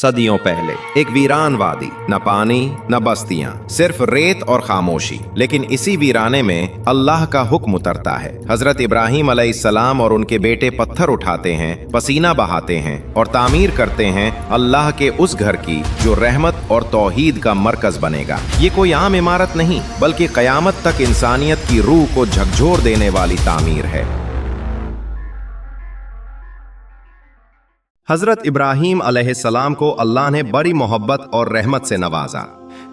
सदियों पहले एक वीरान वादी, न पानी न बस्तियां, सिर्फ रेत और खामोशी। लेकिन इसी वीराने में अल्लाह का हुक्म उतरता है। हजरत इब्राहिम अलैहिस्सलाम और उनके बेटे पत्थर उठाते हैं, पसीना बहाते हैं और तामीर करते हैं अल्लाह के उस घर की जो रहमत और तौहीद का मरकज बनेगा। ये कोई आम इमारत नहीं, बल्कि कयामत तक इंसानियत की रूह को झकझोर देने वाली तामीर है। हजरत इब्राहीम अलैहिस्सलाम को अल्लाह ने बड़ी मोहब्बत और रहमत से नवाजा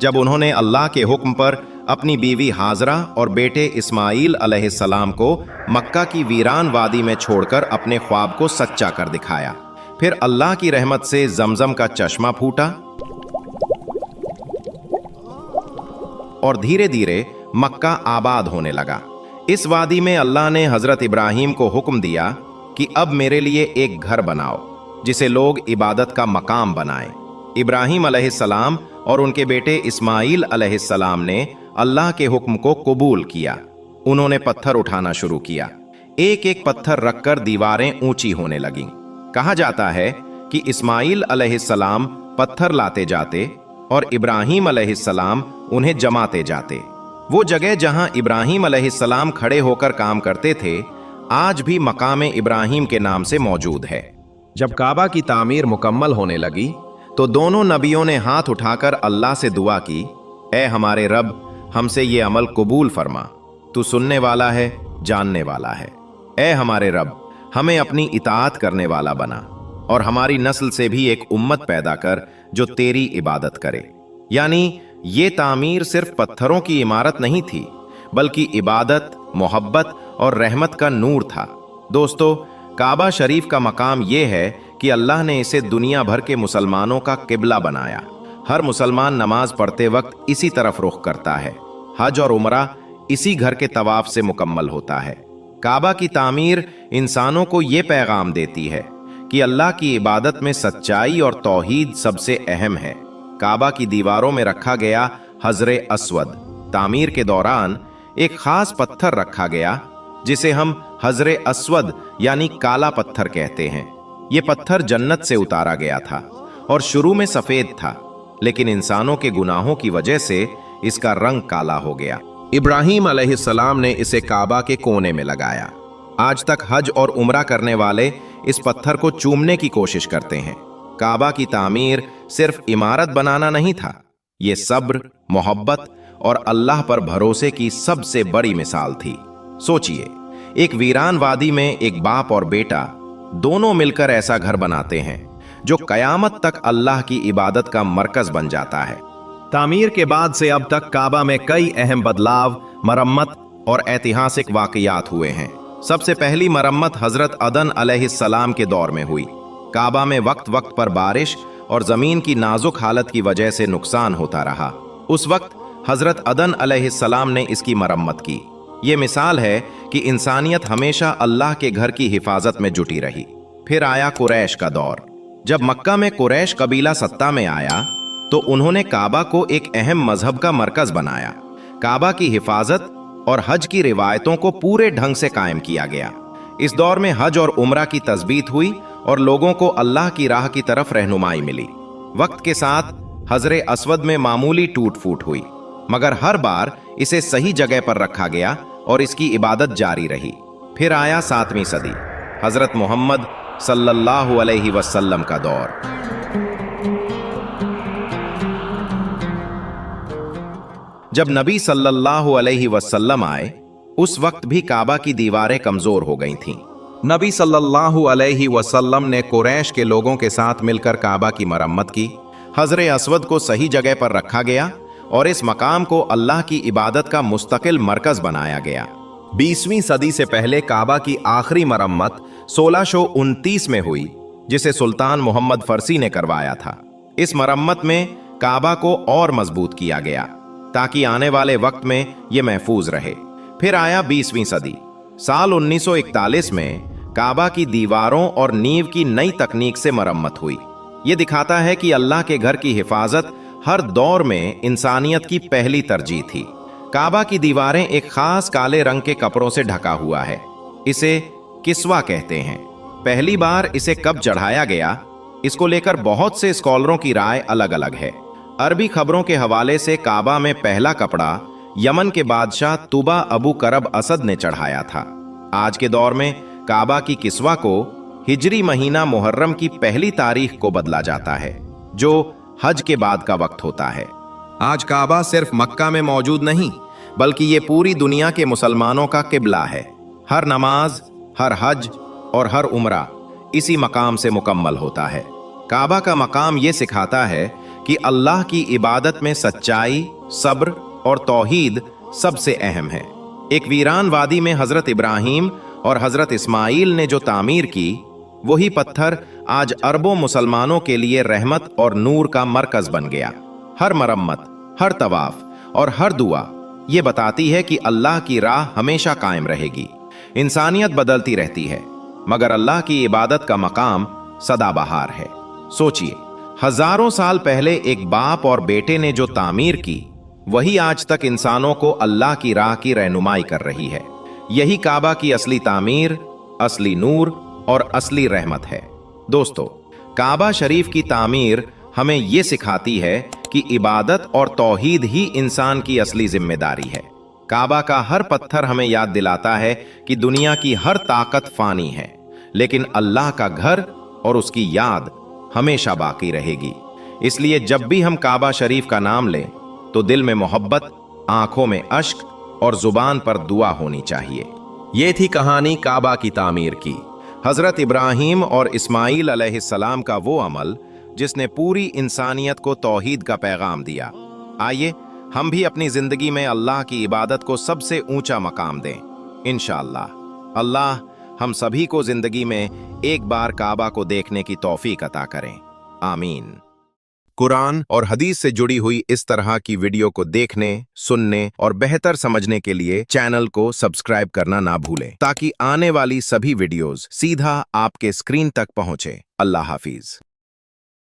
जब उन्होंने अल्लाह के हुक्म पर अपनी बीवी हाजरा और बेटे इस्माईल अलैहिस्सलाम को मक्का की वीरान वादी में छोड़कर अपने ख्वाब को सच्चा कर दिखाया। फिर अल्लाह की रहमत से जमजम का चश्मा फूटा और धीरे धीरे मक्का आबाद होने लगा। इस वादी में अल्लाह ने हजरत इब्राहीम को हुक्म दिया कि अब मेरे लिए एक घर बनाओ जिसे लोग इबादत का मकाम बनाएं। इब्राहीम अलैहिस्सलाम और उनके बेटे इस्माईल अलैहिस्सलाम ने अल्लाह के हुक्म को कबूल किया। उन्होंने पत्थर उठाना शुरू किया। एक एक पत्थर रखकर दीवारें ऊंची होने लगीं। कहा जाता है कि इस्माईल अलैहिस्सलाम पत्थर लाते जाते और इब्राहीम अलैहिस्सलाम उन्हें जमाते जाते। वो जगह जहां इब्राहीम अलैहिस्सलाम खड़े होकर काम करते थे आज भी मकाम इब्राहीम के नाम से मौजूद है। जब काबा की तामीर मुकम्मल होने लगी तो दोनों नबियों ने हाथ उठाकर अल्लाह से दुआ की, ऐ हमारे रब, हमसे ये अमल कबूल फरमा, तू सुनने वाला है, जानने वाला है। ऐ हमारे रब, हमें अपनी इताअत करने वाला बना और हमारी नस्ल से भी एक उम्मत पैदा कर जो तेरी इबादत करे। यानी ये तामीर सिर्फ पत्थरों की इमारत नहीं थी, बल्कि इबादत, मोहब्बत और रहमत का नूर था। दोस्तों, काबा शरीफ का मकाम यह है कि अल्लाह ने इसे दुनिया भर के मुसलमानों का किबला बनाया। हर मुसलमान नमाज पढ़ते वक्त इसी तरफ रुख करता है। हज और उमरा इसी घर के तवाफ से मुकम्मल होता है। काबा की तामीर इंसानों को ये पैगाम देती है कि अल्लाह की इबादत में सच्चाई और तौहीद सबसे अहम है। काबा की दीवारों में रखा गया हजरे अस्वद। तामीर के दौरान एक खास पत्थर रखा गया जिसे हम हजरे अस्वद यानी काला पत्थर कहते हैं। यह पत्थर जन्नत से उतारा गया था और शुरू में सफेद था, लेकिन इंसानों के गुनाहों की वजह से इसका रंग काला हो गया। इब्राहीम अलैहिस्सलाम ने इसे काबा के कोने में लगाया। आज तक हज और उमरा करने वाले इस पत्थर को चूमने की कोशिश करते हैं। काबा की तामीर सिर्फ इमारत बनाना नहीं था, यह सब्र, मोहब्बत और अल्लाह पर भरोसे की सबसे बड़ी मिसाल थी। सोचिए, एक वीरान वादी में एक बाप और बेटा दोनों मिलकर ऐसा घर बनाते हैं जो कयामत तक अल्लाह की इबादत का मरकज बन जाता है। तामीर के बाद से अब तक काबा में कई अहम बदलाव, मरम्मत और ऐतिहासिक वाकयात हुए हैं। सबसे पहली मरम्मत हजरत अदन अलैहिस्सलाम के दौर में हुई। काबा में वक्त वक्त पर बारिश और जमीन की नाजुक हालत की वजह से नुकसान होता रहा। उस वक्त हजरत अदन अलैहिस्सलाम ने इसकी मरम्मत की। ये मिसाल है कि इंसानियत हमेशा अल्लाह के घर की हिफाजत में जुटी रही। फिर आया कुरैश का दौर। जब मक्का में कुरैश कबीला सत्ता में आया तो उन्होंने काबा को एक अहम मजहब का मरकज बनाया। काबा की हिफाजत और हज की रिवायतों को पूरे ढंग से कायम किया गया। इस दौर में हज और उमरा की तस्बीत हुई और लोगों को अल्लाह की राह की तरफ रहनुमाई मिली। वक्त के साथ हजरे अस्वद में मामूली टूट फूट हुई, मगर हर बार इसे सही जगह पर रखा गया और इसकी इबादत जारी रही। फिर आया 7वीं सदी, हजरत मोहम्मद सल्लल्लाहु अलैहि वसल्लम का दौर। जब नबी सल्लल्लाहु अलैहि वसल्लम आए उस वक्त भी काबा की दीवारें कमजोर हो गई थीं। नबी सल्लल्लाहु अलैहि वसल्लम ने कुरैश के लोगों के साथ मिलकर काबा की मरम्मत की। हजरे अस्वद को सही जगह पर रखा गया और इस मकाम को अल्लाह की इबादत का मुस्तकिल मरकज बनाया गया। 20वीं सदी से पहले काबा की आखिरी मरम्मत 1629 में हुई, जिसे सुल्तान मोहम्मद फरसी ने करवाया था। इस मरम्मत में काबा को और मजबूत किया गया ताकि आने वाले वक्त में यह महफूज रहे। फिर आया 20वीं सदी। साल 1941 में काबा की दीवारों और नींव की नई तकनीक से मरम्मत हुई। यह दिखाता है कि अल्लाह के घर की हिफाजत हर दौर में इंसानियत की पहली तरजीह थी। काबा की दीवारें एक खास काले रंग के कपड़ों से ढका हुआ है। इसे किस्वा कहते हैं। पहली बार इसे कब चढ़ाया गया इसको लेकर बहुत से स्कॉलरों की राय अलग अलग है। अरबी खबरों के हवाले से काबा में पहला कपड़ा यमन के बादशाह तुबा अबू करब असद ने चढ़ाया था। आज के दौर में काबा की किस्वा को हिजरी महीना मुहर्रम की पहली तारीख को बदला जाता है, जो हज के बाद का वक्त होता है। आज काबा सिर्फ मक्का में मौजूद नहीं, बल्कि ये पूरी दुनिया के मुसलमानों का किबला है। हर नमाज, हर हज और हर उम्रा इसी मकाम से मुकम्मल होता है। काबा का मकाम ये सिखाता है कि अल्लाह की इबादत में सच्चाई, सब्र और तौहीद सबसे अहम है। एक वीरान वादी में हजरत इब्राहिम और हजरत इस्माइल ने जो तामीर की, वही पत्थर आज अरबों मुसलमानों के लिए रहमत और नूर का मरकज बन गया। हर मरम्मत, हर तवाफ और हर दुआ ये बताती है कि अल्लाह की राह हमेशा कायम रहेगी। इंसानियत बदलती रहती है, मगर अल्लाह की इबादत का मकाम सदाबहार है। सोचिए, हजारों साल पहले एक बाप और बेटे ने जो तामीर की, वही आज तक इंसानों को अल्लाह की राह की रहनुमाई कर रही है। यही काबा की असली तामीर, असली नूर और असली रहमत है। दोस्तों, काबा शरीफ की तामीर हमें यह सिखाती है कि इबादत और तौहीद ही इंसान की असली जिम्मेदारी है। काबा का हर पत्थर हमें याद दिलाता है कि दुनिया की हर ताकत फानी है, लेकिन अल्लाह का घर और उसकी याद हमेशा बाकी रहेगी। इसलिए जब भी हम काबा शरीफ का नाम लें, तो दिल में मोहब्बत, आंखों में अश्क और जुबान पर दुआ होनी चाहिए। ये थी कहानी काबा की तामीर की। हजरत इब्राहिम और इस्माइल अलैहिस्सलाम का वो अमल जिसने पूरी इंसानियत को तौहीद का पैगाम दिया। आइए हम भी अपनी जिंदगी में अल्लाह की इबादत को सबसे ऊंचा मकाम दें। इंशाअल्लाह अल्लाह हम सभी को जिंदगी में एक बार काबा को देखने की तौफीक अता करें। आमीन। कुरान और हदीस से जुड़ी हुई इस तरह की वीडियो को देखने, सुनने और बेहतर समझने के लिए चैनल को सब्सक्राइब करना ना भूलें, ताकि आने वाली सभी वीडियोस सीधा आपके स्क्रीन तक पहुंचे। अल्लाह हाफिज।